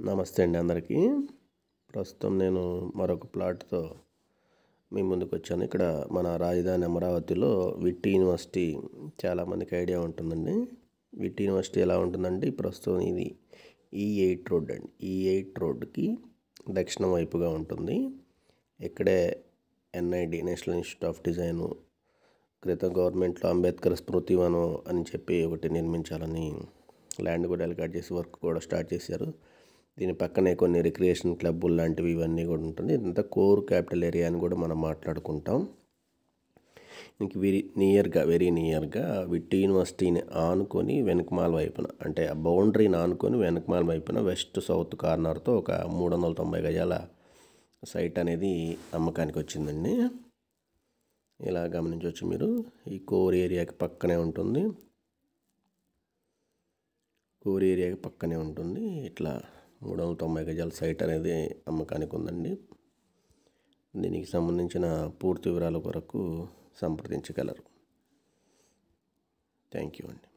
నమస్తే అండి అందరికీ. ప్రస్తుతం నేను మరొక ప్లాట్తో మీ ముందుకు వచ్చాను. ఇక్కడ మన రాజధాని అమరావతిలో విట్టి యూనివర్సిటీ చాలామందికి ఐడియా ఉంటుందండి. విట్టి యూనివర్సిటీ ఎలా ఉంటుందంటే ప్రస్తుతం ఇది E8 రోడ్ అండి. E8 రోడ్డుకి దక్షిణం వైపుగా ఉంటుంది. ఇక్కడే NID national institute of design క్రితం గవర్నమెంట్లో అంబేద్కర్ స్మృతి వనం అని చెప్పి ఒకటి నిర్మించాలని ల్యాండ్ కూడా అలకాట్ చేసి వర్క్ కూడా స్టార్ట్ చేశారు. దీని పక్కనే కొన్ని రిక్రియేషన్ క్లబ్బులు లాంటివి ఇవన్నీ కూడా ఉంటుంది. ఇదంతా కోర్ క్యాపిటల్ ఏరియా అని కూడా మనం మాట్లాడుకుంటాం. ఇంక వెరీ నియర్గా విట్టి యూనివర్సిటీని ఆనుకొని వెనకమాల వైపున, అంటే ఆ బౌండరీని ఆనుకొని వెనకమాల వైపున వెస్ట్ సౌత్ కార్నర్తో ఒక 390 గజాల సైట్ అనేది అమ్మకానికి వచ్చిందండి. ఇలా గమనించవచ్చు మీరు. ఈ కోర్ ఏరియాకి పక్కనే ఉంటుంది. కోర్ ఏరియాకి పక్కనే ఉంటుంది. ఇట్లా 390 గజాల సైట్ అనేది అమ్మకానికి ఉందండి. దీనికి సంబంధించిన పూర్తి వివరాల కొరకు సంప్రదించగలరు. థ్యాంక్ యూ అండి.